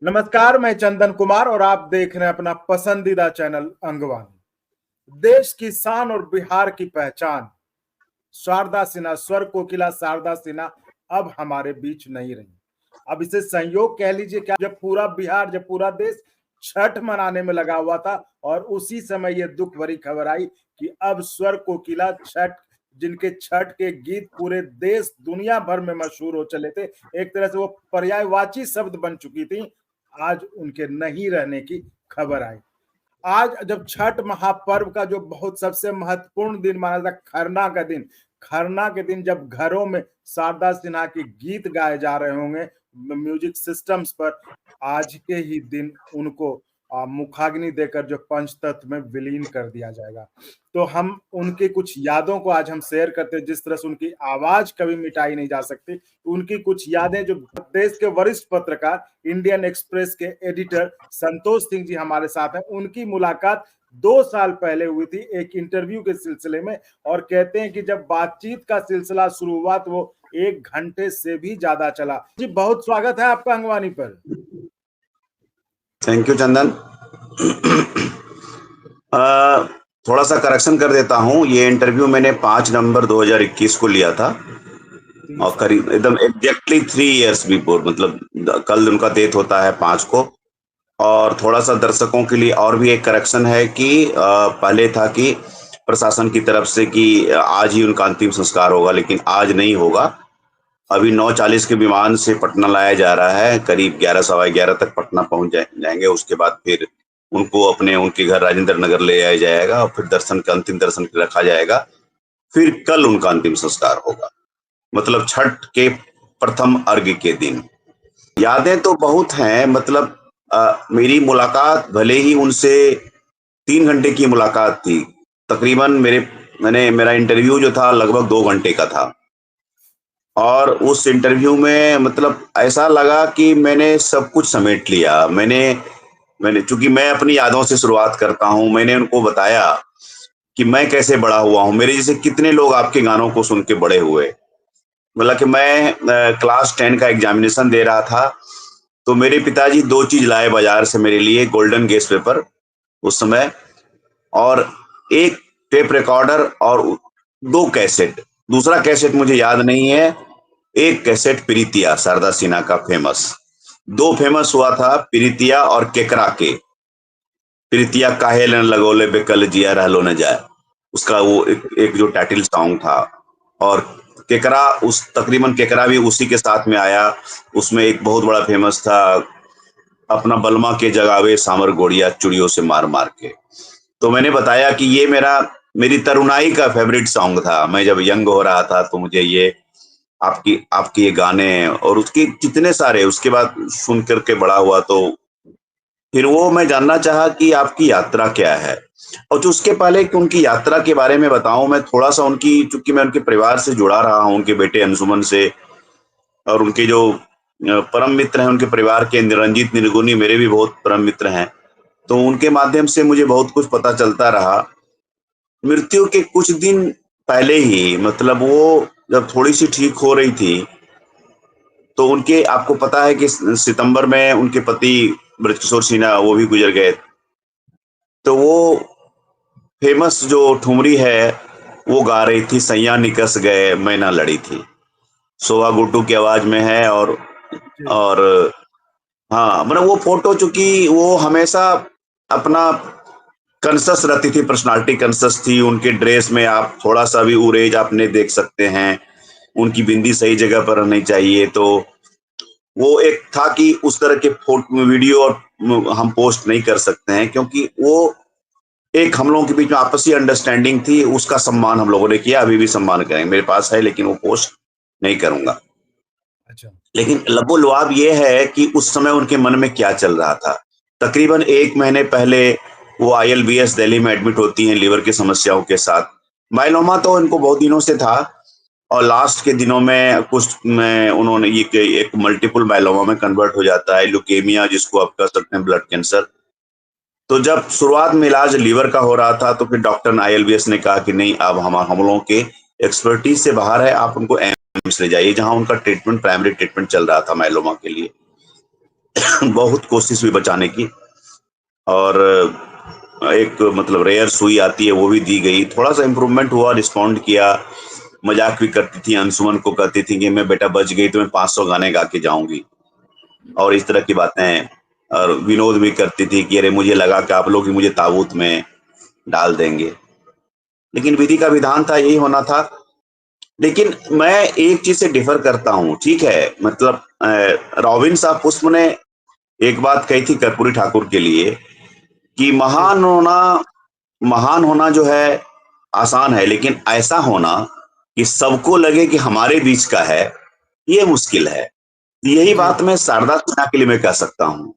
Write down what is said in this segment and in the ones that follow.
नमस्कार, मैं चंदन कुमार और आप देख रहे हैं अपना पसंदीदा चैनल अंगवानी। देश की शान और बिहार की पहचान शारदा सिन्हा, स्वर कोकिला शारदा सिन्हा अब हमारे बीच नहीं रही। अब इसे संयोग कह लीजिए क्या, जब पूरा बिहार, जब पूरा देश छठ मनाने में लगा हुआ था और उसी समय यह दुख भरी खबर आई कि अब स्वर कोकिला छठ, जिनके छठ के गीत पूरे देश दुनिया भर में मशहूर हो चले थे, एक तरह से वो पर्यायवाची शब्द बन चुकी थी, आज उनके नहीं रहने की खबर आई। आज जब छठ महापर्व का जो बहुत सबसे महत्वपूर्ण दिन माना जाता, खरना का दिन, खरना के दिन जब घरों में शारदा सिन्हा के गीत गाए जा रहे होंगे म्यूजिक सिस्टम्स पर, आज के ही दिन उनको मुखाग्नि देकर जो पंचतत्व में विलीन कर दिया जाएगा। तो हम उनकी कुछ यादों को आज हम शेयर करते हैं। जिस तरह से उनकी आवाज कभी मिटाई नहीं जा सकती, उनकी कुछ यादें जो देश के वरिष्ठ पत्रकार, इंडियन एक्सप्रेस के एडिटर संतोष सिंह जी हमारे साथ हैं। उनकी मुलाकात 2 साल पहले हुई थी एक इंटरव्यू के सिलसिले में, और कहते हैं कि जब बातचीत का सिलसिला शुरू हुआ तो वो 1 घंटे से भी ज्यादा चला। जी, बहुत स्वागत है आपका अंगवानी पर। थैंक यू चंदन। थोड़ा सा करेक्शन कर देता हूँ, ये इंटरव्यू मैंने 5 नवंबर 2021 को लिया था और करीब एकदम एग्जैक्टली 3 इयर्स बिफोर, मतलब कल उनका डेथ होता है 5 को। और थोड़ा सा दर्शकों के लिए और भी एक करेक्शन है कि पहले था कि प्रशासन की तरफ से कि आज ही उनका अंतिम संस्कार होगा, लेकिन आज नहीं होगा। अभी 9:40 के विमान से पटना लाया जा रहा है, करीब 11 सवा 11 तक पटना पहुंच जाएंगे। उसके बाद फिर उनको उनके घर राजेंद्र नगर ले आया जाएगा और फिर अंतिम दर्शन रखा जाएगा। फिर कल उनका अंतिम संस्कार होगा, मतलब छठ के प्रथम अर्घ्य के दिन। यादें तो बहुत हैं, मतलब मेरी मुलाकात भले ही उनसे 3 घंटे की मुलाकात थी, तकरीबन मेरा इंटरव्यू जो था लगभग 2 घंटे का था। और उस इंटरव्यू में मतलब ऐसा लगा कि मैंने सब कुछ समेट लिया। मैंने चूंकि मैं अपनी यादों से शुरुआत करता हूँ, मैंने उनको बताया कि मैं कैसे बड़ा हुआ हूँ। मेरे जैसे कितने लोग आपके गानों को सुन के बड़े हुए। मतलब कि मैं क्लास 10 का एग्जामिनेशन दे रहा था, तो मेरे पिताजी 2 चीज लाए बाजार से मेरे लिए, गोल्डन गेस पेपर उस समय, और एक टेप रिकॉर्डर और 2 कैसेट। दूसरा कैसेट मुझे याद नहीं है। एक कैसेट प्रीतिया शारदा सिन्हा का फेमस, 2 फेमस हुआ था, प्रीतिया और केकरा के। प्रीतिया काहे न लगोले बेकल जिया रहलो न जाए, उसका वो एक जो टाइटल सॉन्ग था। और केकरा, तकरीबन केकरा भी उसी के साथ में आया। उसमें एक बहुत बड़ा फेमस था, अपना बलमा के जगावे सामर गोड़िया चुड़ियों से मार मार के। तो मैंने बताया कि ये मेरी तरुणाई का फेवरेट सॉन्ग था। मैं जब यंग हो रहा था तो मुझे ये आपकी ये गाने और उसके कितने सारे उसके बाद सुन करके बड़ा हुआ। तो फिर वो मैं जानना चाहा कि आपकी यात्रा क्या है। और जो उसके पहले कि उनकी यात्रा के बारे में बताऊं, मैं थोड़ा सा चूंकि मैं उनके परिवार से जुड़ा रहा हूं, उनके बेटे अंशुमन से, और उनके जो परम मित्र हैं उनके परिवार के, रंजीत निर्गुणी मेरे भी बहुत परम मित्र हैं, तो उनके माध्यम से मुझे बहुत कुछ पता चलता रहा। मृत्यु के कुछ दिन पहले ही, मतलब वो जब थोड़ी सी ठीक हो रही थी, तो आपको पता है कि सितंबर में उनके पति ब्रजकिशोर सिन्हा वो भी गुजर गए। तो वो फेमस जो ठुमरी है वो गा रही थी, सैया निकस गए मैं ना लड़ी थी, शोभा गुड्डू की आवाज में है। और हाँ, मतलब वो फोटो, चूंकि वो हमेशा अपना कॉन्शियस रहती थी, पर्सनालिटी कॉन्शियस थी। उनके ड्रेस में आप थोड़ा सा भी उरेज आपने देख सकते हैं, उनकी बिंदी सही जगह पर रहनी चाहिए। तो वो एक था कि उस तरह के फोटो वीडियो और हम पोस्ट नहीं कर सकते हैं, क्योंकि वो एक हम लोगों के बीच में आपसी अंडरस्टैंडिंग थी। उसका सम्मान हम लोगों ने किया, अभी भी सम्मान करेंगे। मेरे पास है लेकिन वो पोस्ट नहीं करूंगा। अच्छा। लेकिन लबो लुआब ये है कि उस समय उनके मन में क्या चल रहा था। तकरीबन 1 महीने पहले वो ILBS दिल्ली में एडमिट होती हैं लीवर की समस्याओं के साथ। माइलोमा तो इनको बहुत दिनों से था, और लास्ट के दिनों में उन्होंने ये एक मल्टीपल माइलोमा में कन्वर्ट हो जाता है, ल्यूकेमिया जिसको आप कह सकते हैं, ब्लड कैंसर। तो जब शुरुआत में इलाज लीवर का हो रहा था, तो फिर डॉक्टर ILBS ने कहा कि नहीं, अब हम लोगों के एक्सपर्टीज से बाहर है, आप उनको एम्स ले जाइए, जहां उनका प्राइमरी ट्रीटमेंट चल रहा था माइलोमा के लिए। बहुत कोशिश हुई बचाने की, और एक मतलब रेयर सुई आती है वो भी दी गई, थोड़ा सा इम्प्रूवमेंट हुआ, रिस्पॉन्ड किया। मजाक भी करती थी, अंशुमन को कहती थी कि मैं बेटा बच गई तो मैं 500 गाने गा के जाऊंगी, और इस तरह की बातें। और विनोद भी करती थी कि अरे मुझे लगा कि आप लोग ही मुझे ताबूत में डाल देंगे, लेकिन विधि का विधान था, यही होना था। लेकिन मैं एक चीज से डिफर करता हूँ, ठीक है, मतलब रॉबिन साहब पुष्प ने एक बात कही थी कर्पूरी ठाकुर के लिए कि जी महान होना जो है आसान है, लेकिन ऐसा होना कि सबको लगे कि हमारे बीच का है, ये मुश्किल है। यही जी बात मैं शारदा सिन्हा के लिए मैं कह सकता हूँ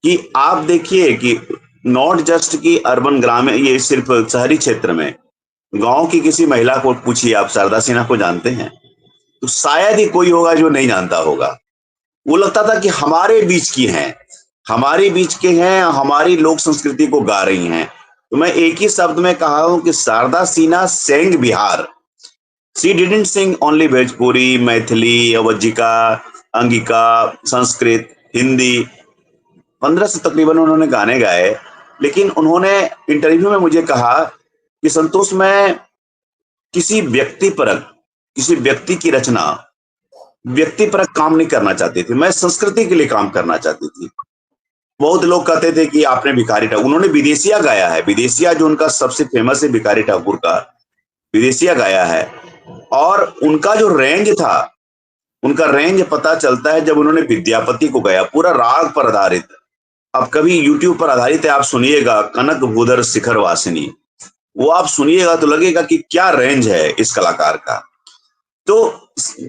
कि आप देखिए कि नॉट जस्ट कि अर्बन ग्रामीण, ये सिर्फ शहरी क्षेत्र में, गांव की किसी महिला को पूछिए आप शारदा सिन्हा को जानते हैं, तो शायद ही कोई होगा जो नहीं जानता होगा। वो लगता था कि हमारे बीच की हैं, हमारे बीच के हैं, हमारी लोक संस्कृति को गा रही हैं। तो मैं एक ही शब्द में कहा हूं कि Sharda Sinha sang Bihar. She didn't sing only Bhojpuri, Maithili, Bajjika, Angika, Sanskrit, Hindi, 15 से तकरीबन उन्होंने गाने गाए। लेकिन उन्होंने इंटरव्यू में मुझे कहा कि संतोष, मैं किसी व्यक्ति परक, किसी व्यक्ति की रचना व्यक्ति परक काम नहीं करना चाहती थी, मैं संस्कृति के लिए काम करना चाहती थी। बहुत लोग कहते थे कि आपने भिखारी ठाकुर, उन्होंने विदेशिया गाया है, विदेशिया जो उनका सबसे फेमस है भिखारी ठाकुर का, विदेशिया गाया है। और उनका जो रेंज था, उनका रेंज पता चलता है जब उन्होंने विद्यापति को गाया, पूरा राग पर आधारित। अब कभी यूट्यूब पर आधारित है, आप सुनिएगा, कनक भूधर शिखर वासिनी, वो आप सुनिएगा तो लगेगा कि क्या रेंज है इस कलाकार का। तो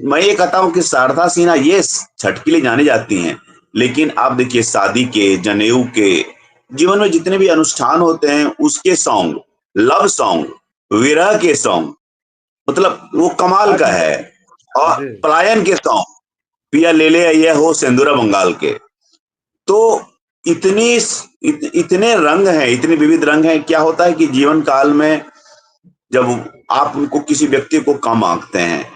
मैं ये कहता हूं कि शारदा सिन्हा ये छठ के लिए जानी जाती हैं, लेकिन आप देखिए शादी के, जनेऊ के, जीवन में जितने भी अनुष्ठान होते हैं उसके सॉन्ग, लव सॉन्ग, विरह के सॉन्ग, मतलब वो कमाल हाँ का जी है। और जी पलायन के सॉन्ग, पिया ले ले ये हो सिंदूरा बंगाल के। तो इतने रंग हैं, इतने विविध रंग हैं। क्या होता है कि जीवन काल में जब आप उनको किसी व्यक्ति को कम आंकते हैं,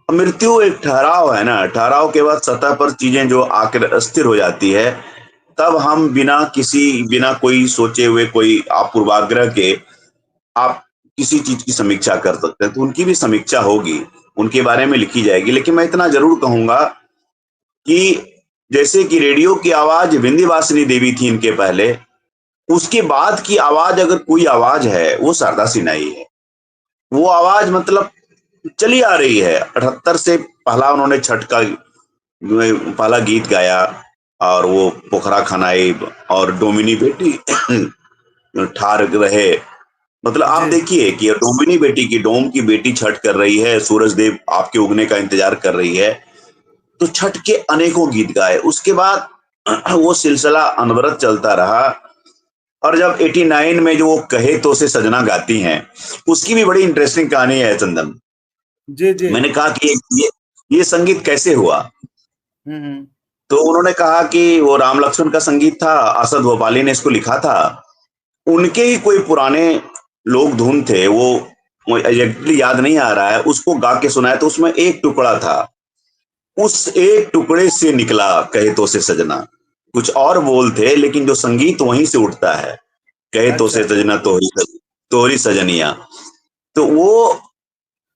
मृत्यु एक ठहराव है ना, ठहराव के बाद सतह पर चीजें जो आकर स्थिर हो जाती है, तब हम बिना कोई सोचे हुए, कोई आप पूर्वाग्रह के आप किसी चीज की समीक्षा कर सकते हैं। तो उनकी भी समीक्षा होगी, उनके बारे में लिखी जाएगी। लेकिन मैं इतना जरूर कहूंगा कि जैसे कि रेडियो की आवाज विंध्यवासिनी देवी थी इनके पहले, उसके बाद की आवाज अगर कोई आवाज है वो शारदा सिन्हा ही है। वो आवाज मतलब चली आ रही है 78 से। पहला उन्होंने छठ का पहला गीत गाया, और वो पोखरा खनाई और डोमिनी बेटी ठार रहे। मतलब आप जी देखिए कि डोमिनी बेटी की, डोम की बेटी छठ कर रही है, सूरज देव आपके उगने का इंतजार कर रही है। तो छठ के अनेकों गीत गाए, उसके बाद वो सिलसिला अनवरत चलता रहा। और जब 89 में जो वो कहे तो से सजना गाती हैं, उसकी भी बड़ी इंटरेस्टिंग कहानी है चंदन। जी जी मैंने कहा कि ये संगीत कैसे हुआ, हम्म। तो उन्होंने कहा कि वो राम लक्ष्मण का संगीत था, असद भोपाली ने इसको लिखा था। उनके ही कोई पुराने लोग धुन थे, वो एग्जैक्टली याद नहीं आ रहा है, उसको गा के सुनाया, तो उसमें एक टुकड़ा था, उस एक टुकड़े से निकला कहे तो से सजना। कुछ और बोल थे, लेकिन जो संगीत वहीं से उठता है, कहे तो अच्छा से सजना तोहरी सजनिया। तो वो,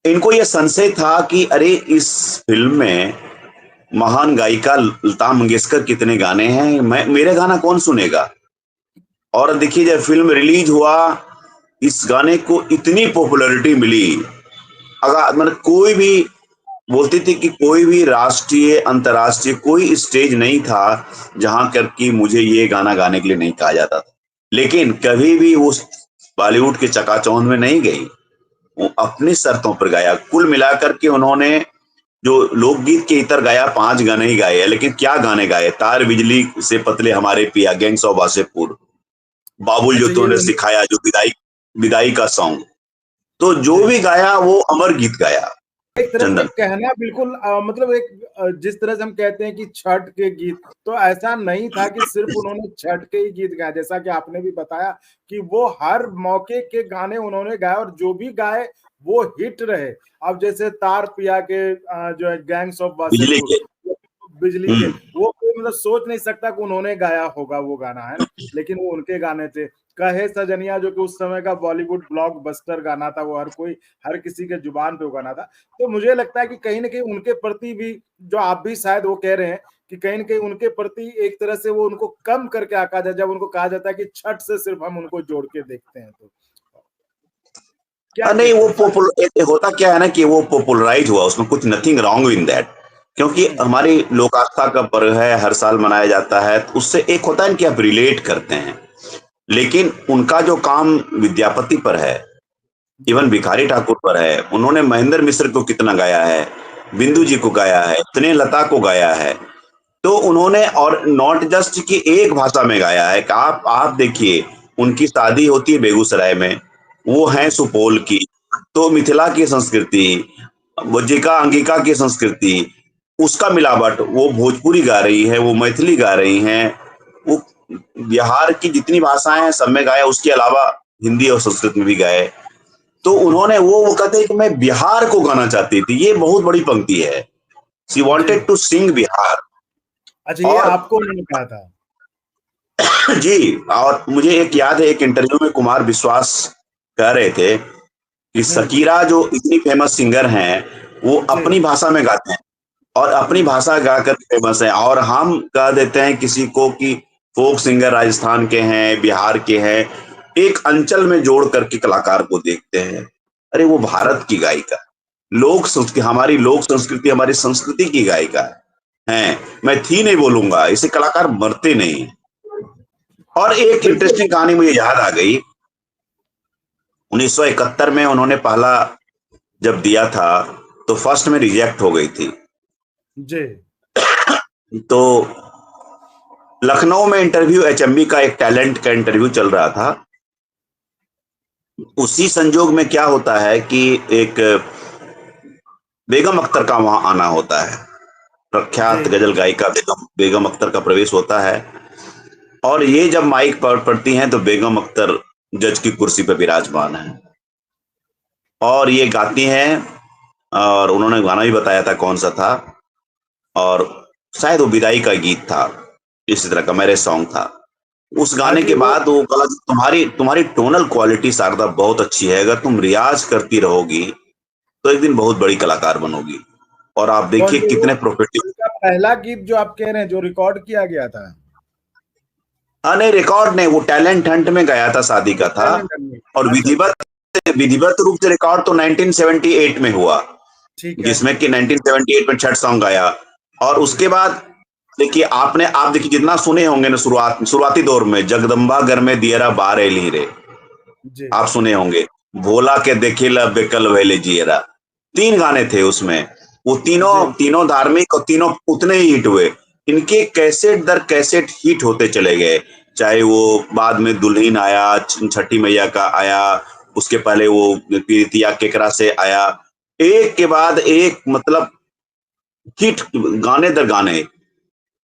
इनको ये संशय था कि अरे इस फिल्म में महान गायिका लता मंगेशकर कितने गाने हैं, मैं मेरे गाना कौन सुनेगा। और देखिए जब फिल्म रिलीज हुआ, इस गाने को इतनी पॉपुलैरिटी मिली, अगर मतलब कोई भी बोलती थी कि कोई भी राष्ट्रीय अंतर्राष्ट्रीय कोई स्टेज नहीं था जहां कर कि मुझे ये गाना गाने के लिए नहीं कहा जाता था। लेकिन कभी भी वो बॉलीवुड के चकाचौंध में नहीं गई, वो अपनी शर्तों पर गाया। कुल मिलाकर के उन्होंने जो लोकगीत के इतर गाया, 5 गाने ही गाए, लेकिन क्या गाने गाए, तार बिजली से पतले हमारे पिया, गैंग्स ऑफ वासेपुर, बाबुल जो अच्छा ये तूने सिखाया, जो विदाई विदाई का सॉन्ग, तो जो जी भी गाया वो अमर गीत गाया। एक तरह से चंदन कहना बिल्कुल मतलब एक जिस तरह से हम कहते हैं कि छठ के गीत, तो ऐसा नहीं था कि सिर्फ उन्होंने छठ के ही गीत गाए, जैसा कि आपने भी बताया कि वो हर मौके के गाने उन्होंने गाए और जो भी गाए वो हिट रहे। अब जैसे तार पिया के जो है गैंग्स ऑफ बिजली वासेपुर, के, बिजली के, वो कोई मतलब सोच नहीं सकता कि उन्होंने गाया होगा वो गाना, है ना, लेकिन वो उनके गाने थे। कहे सजनिया जो कि उस समय का बॉलीवुड ब्लॉकबस्टर गाना था, वो हर किसी के जुबान पे वो गाना था। तो मुझे लगता है कि कहीं न कहीं उनके प्रति भी, जो आप भी शायद वो कह रहे हैं कि कहीं न कहीं उनके प्रति एक तरह से वो उनको कम करके आका जाए, जब उनको कहा जाता है कि छठ से सिर्फ हम उनको जोड़ के देखते हैं तो। क्या नहीं, कहते वो हैं? होता क्या है ना कि वो पॉपुलराइज हुआ, उसमें कुछ नथिंग रॉन्ग इन दैट, क्योंकि हुँ, हमारी लोक आस्था का पर्व है, हर साल मनाया जाता है, तो उससे एक होता है कि आप रिलेट करते हैं। लेकिन उनका जो काम विद्यापति पर है, जी, इवन भिखारी ठाकुर पर है, उन्होंने महेंद्र मिश्र को कितना गाया है, जी, बिंदु जी को गाया है, स्नेहलता को गाया है। तो उन्होंने, और नॉट जस्ट कि एक भाषा में गाया है, कि आप देखिए, उनकी शादी होती है बेगूसराय में, वो है जी, सुपौल की, तो मिथिला की संस्कृति, वज्जिका अंगिका की संस्कृति, उसका मिलावट, वो भोजपुरी गा रही है, वो मैथिली गा रही हैं, वो बिहार की जितनी भाषाएं हैं सब में गाया, उसके अलावा हिंदी और संस्कृत में भी गाए। तो जी, उन्होंने वो कहते हैं कि मैं बिहार को गाना चाहती थी, ये बहुत बड़ी पंक्ति है। शी जी। Wanted to sing Bihar. अच्छा, ये और आपको उन्होंने कहा था? जी, और मुझे एक याद है, एक इंटरव्यू में कुमार विश्वास कह रहे थे कि हुँ, शकीरा जो इतनी फेमस सिंगर हैं, वो जी, अपनी भाषा में गाते हैं और अपनी हुँ, भाषा गाकर फेमस हैं, और हम कह देते हैं किसी को कि फोक सिंगर राजस्थान के हैं, बिहार के हैं, एक अंचल में जोड़ करके कलाकार को देखते हैं। अरे वो जी, भारत की गायिका, लोक संस्कृति, हमारी संस्कृति की गायिका है। मैं थी नहीं बोलूंगा, इसे कलाकार मरते नहीं। और एक बिल्कुल, इंटरेस्टिंग कहानी मुझे याद आ गई। 1971 में उन्होंने पहला जब दिया था, तो फर्स्ट में रिजेक्ट हो गई थी। जी, तो लखनऊ में इंटरव्यू, एचएमबी का एक टैलेंट का इंटरव्यू चल रहा था। उसी संजोग में क्या होता है कि एक बेगम अख्तर का वहां आना होता है, प्रख्यात जी, गजल गायिका बेगम अख्तर का प्रवेश होता है। और ये जब माइक पर पड़ती हैं, तो बेगम अख्तर जज की कुर्सी पर विराजमान है और ये गाती हैं, और उन्होंने गाना भी बताया था कौन सा था, और शायद वो विदाई का गीत था, इसी तरह का मैरिज सॉन्ग था। उस हाँ गाने जी, के वो बाद वो कहा, तुम्हारी तुम्हारी टोनल क्वालिटी शारदा बहुत अच्छी है, अगर तुम रियाज करती रहोगी तो एक दिन बहुत बड़ी कलाकार बनोगी। और आप कौन देखिए जो वो कितने प्रोफेटिव। उनका पहला गीत जो आप कह रहे हैं, जो रिकॉर्ड किया गया था? हाँ, नहीं रिकॉर्ड नहीं, वो टैलेंट हंट में गया था, शादी वो का था। टैलेंट में। और अच्छा, अच्छा, विधिवत रूप से रिकॉर्ड तो 1978 में हुआ, ठीक है। जिसमें कि 1978 में छठ सॉन्ग आया। और जी, उसके बाद देखिए, आप देखिए जितना सुने होंगे ना, शुरुआती दौर में जगदम्बा घर में दियरा बार एली रे, जी, आप सुने होंगे, भोला के देखिला बेकल वेले जियरा। 3 गाने थे उसमें, वो तीनों जी, तीनों धार्मिक और तीनों उतने ही हिट हुए। इनके कैसेट दर कैसेट हिट होते चले गए, चाहे वो बाद में दुल्हीन आया, छठी मैया का आया, उसके पहले वो पीरतिया केकरा से आया, एक के बाद एक, मतलब हिट, गाने दर गाने,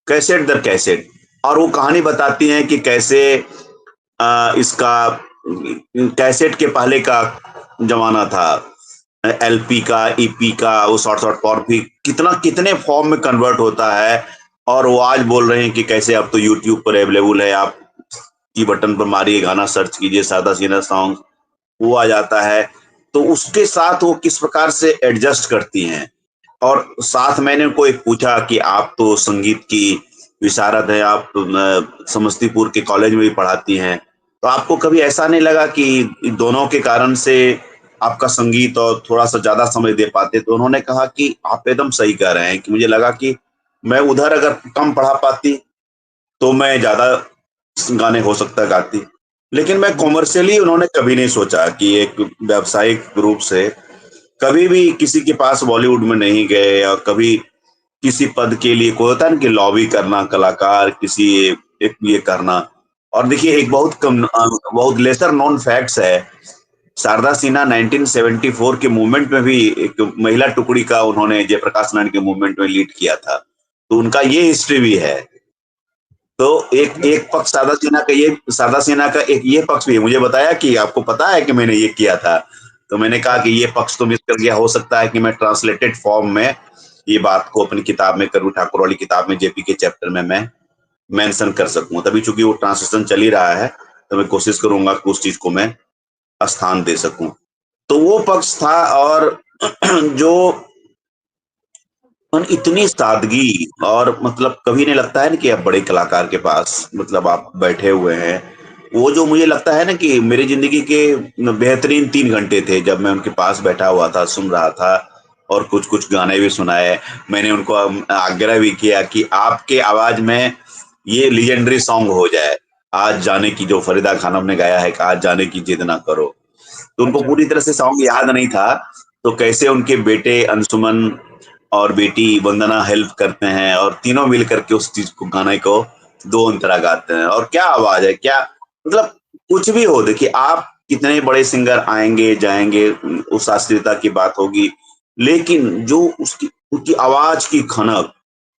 कैसेट दर कैसेट। और वो कहानी बताती हैं कि कैसे इसका कैसेट के पहले का जमाना था, एलपी का, ईपी का, वो शॉर्ट शॉर्ट फॉर्म भी कितना कितने फॉर्म में कन्वर्ट होता है। और वो आज बोल रहे हैं कि कैसे अब तो यूट्यूब पर अवेलेबल है, आप की बटन पर मारिए, गाना सर्च कीजिए, सादा सीना सॉन्ग, वो आ जाता है। तो उसके साथ वो किस प्रकार से एडजस्ट करती हैं। और साथ मैंने उनको एक पूछा कि आप तो संगीत की विशारद है, आप समस्तीपुर के कॉलेज में भी पढ़ाती हैं, तो आपको कभी ऐसा नहीं लगा कि इन दोनों के कारण से आपका संगीत और थोड़ा सा ज्यादा समय दे पाते? तो उन्होंने कहा कि आप एकदम सही कह रहे हैं, कि मुझे लगा कि मैं उधर अगर कम पढ़ा पाती तो मैं ज्यादा गाने हो सकता है गाती, लेकिन मैं हुँ, कॉमर्शियली, उन्होंने कभी नहीं सोचा कि एक व्यावसायिक रूप से कभी भी किसी के पास बॉलीवुड में नहीं गए, या कभी किसी पद के लिए, कोई होता है ना कि लॉबी करना, कलाकार किसी एक ये करना। और देखिए, जी, एक जी, बहुत लेसर नोन फैक्ट्स है, शारदा सिन्हा 1974 के मूवमेंट में भी एक महिला टुकड़ी का उन्होंने जयप्रकाश नारायण के मूवमेंट में लीड किया था, तो उनका ये हिस्ट्री भी है। तो एक नहीं, एक पक्ष शारदा सिन्हा का एक ये पक्ष भी है। मुझे बताया कि आपको पता है कि मैंने ये किया था, तो मैंने कहा कि अच्छा, ये पक्ष तो मिस कर गया, हो सकता है कि मैं ट्रांसलेटेड फॉर्म में ये बात को अपनी किताब में, करुण ठाकुर वाली किताब में, जेपी के चैप्टर में मैं मेंशन कर सकूं। तभी चूंकि वो ट्रांसलेशन चल ही रहा है, तो मैं कोशिश करूंगा कि उस चीज को मैं स्थान दे सकूं। तो वो पक्ष था। और जो इतनी सादगी, और मतलब कभी नहीं लगता है ना कि आप बड़े कलाकार के पास मतलब आप बैठे हुए हैं। वो जो मुझे लगता है ना कि मेरी जिंदगी के बेहतरीन 3 घंटे थे जब मैं उनके पास बैठा हुआ था, सुन रहा था, और कुछ कुछ गाने भी सुनाए। मैंने उनको आग्रह भी किया कि आपके आवाज में ये लीजेंडरी सॉन्ग हो जाए, आज जाने की, जो फरीदा खानम ने गाया है कि आज जाने की जिद ना करो। तो उनको अच्छा। पूरी तरह से सॉन्ग याद नहीं था। तो कैसे उनके बेटे अंशुमन और बेटी वंदना हेल्प करते हैं, और तीनों मिल करके उस चीज को, गाने को दो अंतरा गाते हैं। और क्या आवाज है, क्या मतलब, कुछ भी हो। देखिए, आप कितने बड़े सिंगर आएंगे जाएंगे, उस शास्त्रीयता की बात होगी, लेकिन जो उसकी उनकी आवाज की खनक,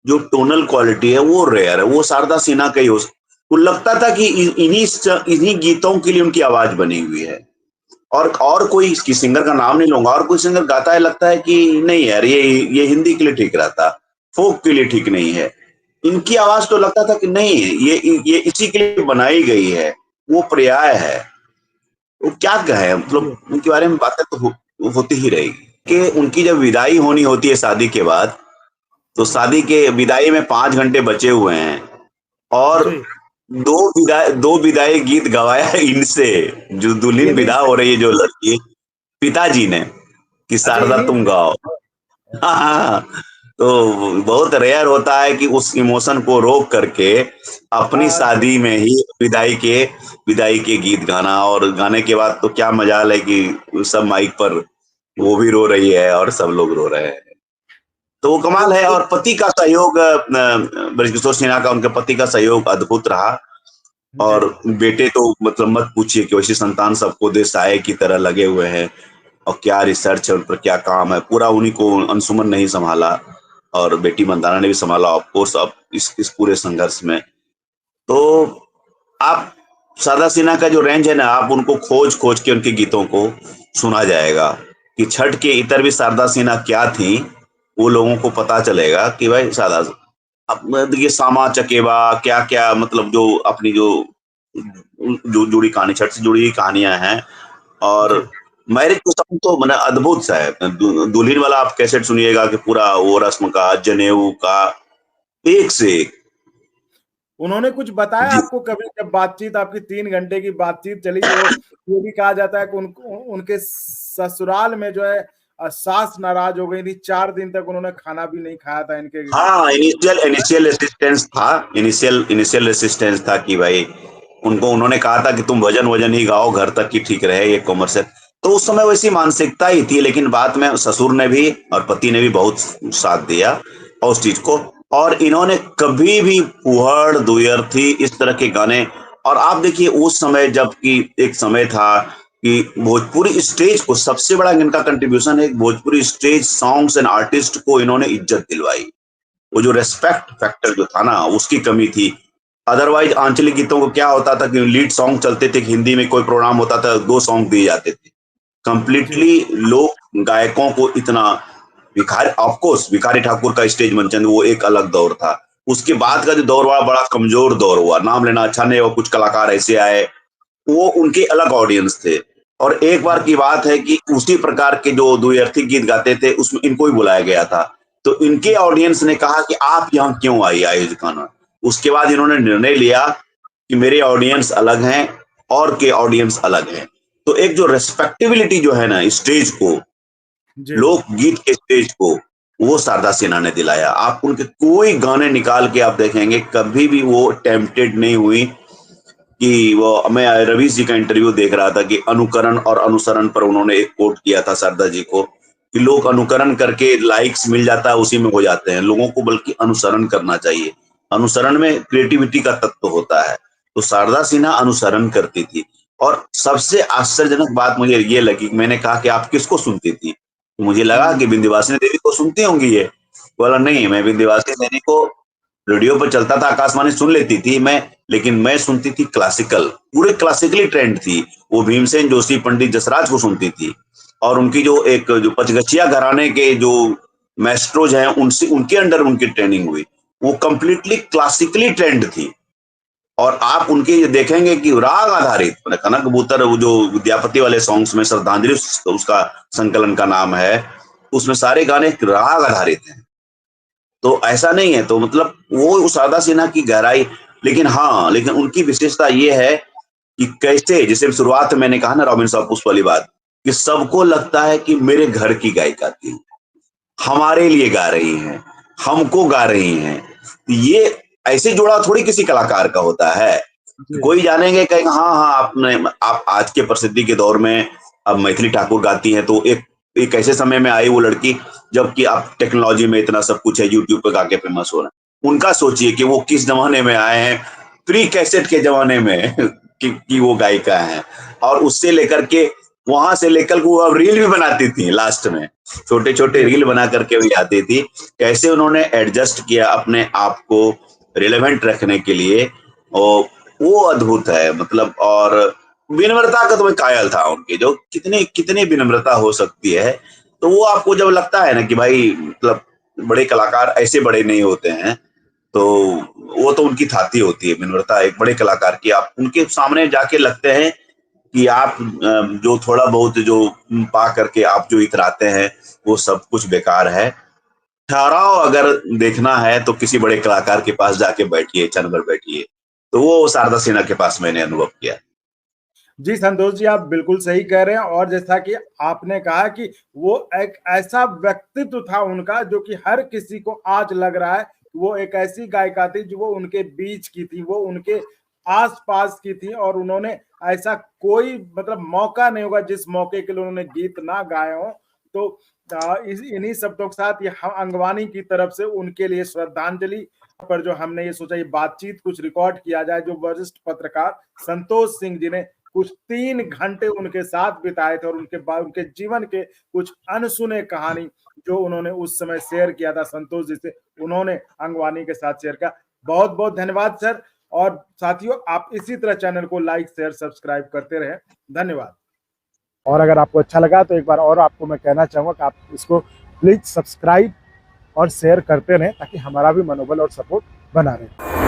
जो टोनल क्वालिटी है, वो रेयर है। वो शारदा सिन्हा का ही हो। तो लगता था कि इन्हीं गीतों के लिए उनकी आवाज बनी हुई है। और कोई इसकी सिंगर का नाम नहीं लूंगा, और कोई सिंगर गाता है, लगता है कि नहीं यार, ये हिंदी के लिए ठीक रहता, फोक के लिए ठीक नहीं है। इनकी आवाज तो लगता था कि नहीं, ये इसी के लिए बनाई गई है, वो पर्याय है। वो क्या कहे, मतलब जी। उनके बारे में बातें तो होती ही रहेगी। कि उनकी जब विदाई होनी होती है शादी के बाद, तो शादी के विदाई में 5 घंटे बचे हुए हैं, और जी। दो विदाई गीत गवाया है इनसे। जो दुल्हन इन्हीं विदा से। हो रही है, जो लड़की, पिताजी ने, कि अच्छा, शारदा इन्हीं तुम से। गाओ। हाँ। तो बहुत रेयर होता है कि उस इमोशन को रोक करके अपनी हाँ, शादी में ही विदाई के गीत गाना। और गाने के बाद तो क्या मजाल है कि सब माइक पर वो भी रो रही है और सब लोग रो रहे हैं। तो वो कमाल तो है। और पति का सहयोग, ब्रजकिशोर सिन्हा का, उनके पति का सहयोग अद्भुत रहा। जी। और बेटे तो मतलब मत पूछिए, कि वैसी संतान सबको दे, साये की तरह लगे हुए हैं। और क्या रिसर्च है उन पर, क्या काम है, पूरा उन्हीं को, अंशुमन ने ही संभाला, और बेटी मंदाना ने भी संभाला ऑफ कोर्स, अब इस पूरे संघर्ष में। तो आप शारदा सिन्हा का जो रेंज है ना, आप उनको खोज खोज के उनके गीतों को सुना जाएगा, कि छठ के इतर भी शारदा सिन्हा क्या थी, वो लोगों को पता चलेगा कि भाई शारदा, अब देखिए सामा चकेवा, क्या क्या, मतलब जो अपनी जो जुड़ी कहानी, छठ से जुड़ी कहानियां हैं। और जी। मैरिज टू सॉन्ग तो मैंने अद्भुत सा है। दुल्हन वाला आप कैसेट सुनिएगा, कि पूरा वो रस्म का, जनेऊ का, एक से एक। उन्होंने कुछ बताया जी। आपको कभी, जब बातचीत आपकी 3 घंटे की बातचीत चली, तो ये भी कहा जाता है कि उनके ससुराल में जो है सास नाराज हो गई थी, 4 दिन तक उन्होंने खाना भी नहीं खाया था इनके। हाँ, इनिशियल रेसिस्टेंस था कि भाई, उनको उन्होंने कहा था कि तुम वजन वजन ही गाओ, घर तक ही ठीक रहे ये कॉमर्शियल। तो उस समय वैसी मानसिकता ही थी। लेकिन बाद में ससुर ने भी और पति ने भी बहुत साथ दिया और उस चीज को। और इन्होंने कभी भी फुहड़, दुयर्थी, इस तरह के गाने। और आप देखिए उस समय, जबकि एक समय था कि भोजपुरी स्टेज को, सबसे बड़ा इनका कंट्रीब्यूशन है, Bhojpuri stage songs and artist को इन्होंने इज्जत दिलवाई। वो जो रेस्पेक्ट फैक्टर जो था ना, उसकी कमी थी। अदरवाइज आंचलिक गीतों को क्या होता था कि लीड सॉन्ग चलते थे, कि हिंदी में कोई प्रोग्राम होता था, 2 सॉन्ग दिए जाते थे जी। कंप्लीटली। लोग गायकों को इतना, भिखारी, ऑफ कोर्स भिखारी ठाकुर का स्टेज मंचन वो एक अलग दौर था। उसके बाद का जो दौर हुआ, बड़ा कमजोर दौर हुआ, नाम लेना अच्छा नहीं। और कुछ कलाकार ऐसे आए, वो उनके अलग ऑडियंस थे। और एक बार की बात है कि उसी प्रकार के जो द्व्यर्थी गीत गाते थे, उसमें इनको ही बुलाया गया था। तो इनके ऑडियंस ने कहा कि आप यहाँ क्यों आई आयुष खाना। उसके बाद इन्होंने निर्णय लिया कि मेरे ऑडियंस अलग हैं और के ऑडियंस अलग हैं। तो एक जो रेस्पेक्टेबिलिटी जो है ना स्टेज को, जी। लोकगीत के स्टेज को, वो शारदा सिन्हा ने दिलाया। आप उनके कोई गाने निकाल के आप देखेंगे, कभी भी वो टेम्पटेड नहीं हुई कि वो, मैं रवीश जी का इंटरव्यू देख रहा था, कि अनुकरण और अनुसरण पर उन्होंने एक कोट किया था शारदा जी को, कि लोग अनुकरण करके लाइक्स मिल जाता है उसी में हो जाते हैं, लोगों को बल्कि अनुसरण करना चाहिए। अनुसरण में क्रिएटिविटी का तत्व होता है। तो शारदा सिन्हा अनुसरण करती थी। और सबसे आश्चर्यजनक बात मुझे ये लगी, मैंने कहा कि आप किसको सुनती थी, तो मुझे लगा हम्म। कि विंध्यवासिनी देवी को सुनती होंगी ये। बोला नहीं, मैं विंध्यवासिनी देवी को रेडियो पर चलता था, आकाशवाणी सुन लेती थी मैं, लेकिन मैं सुनती थी क्लासिकल, पूरे क्लासिकली ट्रेंड थी। वो भीमसेन जोशी, पंडित जसराज को सुनती थी। और उनकी जो एक जो पचगछिया घराने के जो मैस्ट्रोज हैं, उनसे उनके अंडर उनकी ट्रेनिंग हुई। वो कंप्लीटली क्लासिकली ट्रेंड थी। और आप उनके ये देखेंगे कि राग आधारित, कनक कबूतर, वो जो विद्यापति वाले सॉन्ग्स में श्रद्धांजलि उसका संकलन का नाम है, उसमें सारे गाने राग आधारित हैं। तो ऐसा नहीं है, तो मतलब वो शारदा सिन्हा की गहराई। लेकिन हाँ, लेकिन उनकी विशेषता ये है कि कैसे, जैसे शुरुआत में मैंने कहा ना रॉबिन साहब पुष्प वाली बात, कि सबको लगता है कि मेरे घर की गायिका थी, हमारे लिए गा रही हैं, हमको गा रही हैं। ये ऐसे जुड़ा थोड़ी किसी कलाकार का होता है। कोई जानेंगे, कहेंगे हाँ हाँ आपने, आप आज के प्रसिद्धि के दौर में अब मैथिली ठाकुर गाती हैं, तो एक ऐसे समय में आई वो लड़की जबकि आप टेक्नोलॉजी में इतना सब कुछ है, यूट्यूब पे गा के फेमस हो रहा है। उनका सोचिए कि वो किस जमाने में आए हैं, प्री कैसेट के जमाने में कि वो गायिका हैं। और उससे लेकर के, वहां से लेकर वो अब रील भी बनाती थी, लास्ट में छोटे छोटे रील बना करके भी आती थी। कैसे उन्होंने एडजस्ट किया अपने आप को रिलेवेंट रखने के लिए, और वो अद्भुत है मतलब। और विनम्रता का तो मैं कायल था उनकी, जो कितनी कितनी विनम्रता हो सकती है। तो वो आपको जब लगता है ना कि भाई मतलब बड़े कलाकार ऐसे बड़े नहीं होते हैं, तो वो तो उनकी थाती होती है विनम्रता एक बड़े कलाकार की। आप उनके सामने जाके लगते हैं कि आप जो थोड़ा बहुत जो पा करके आप जो इतराते हैं, वो सब कुछ बेकार है। ठहराव अगर देखना है तो किसी बड़े कलाकार के पास जाके बैठिए, क्षण भर बैठिए। तो वो शारदा सिन्हा के पास मैंने अनुभव किया। जी संतोष जी, आप बिल्कुल सही कह रहे हैं। और जैसा कि आपने कहा कि वो एक ऐसा व्यक्तित्व था उनका जो कि हर किसी को आज लग रहा है वो एक ऐसी गायिका थी जो वो उनके बीच की थी, वो उनके आसपास की थी। और उन्होंने ऐसा कोई मतलब मौका नहीं होगा जिस मौके के लिए उन्होंने गीत ना गाए हो। तो इन्हीं शब्दों के साथ ये अंगवानी की तरफ से उनके लिए श्रद्धांजलि पर जो हमने ये सोचा ये बातचीत कुछ रिकॉर्ड किया जाए, जो वरिष्ठ पत्रकार संतोष सिंह जी ने कुछ 3 घंटे उनके साथ बिताए थे और उनके जीवन के कुछ अनसुने कहानी जो उन्होंने उस समय शेयर किया था संतोष जी से, उन्होंने अंगवानी के साथ शेयर किया। बहुत बहुत धन्यवाद सर। और साथियों, आप इसी तरह चैनल को लाइक शेयर सब्सक्राइब करते रहें। धन्यवाद। और अगर आपको अच्छा लगा तो एक बार और आपको मैं कहना चाहूंगा कि आप इसको प्लीज सब्सक्राइब और शेयर करते रहें ताकि हमारा भी मनोबल और सपोर्ट बना रहे।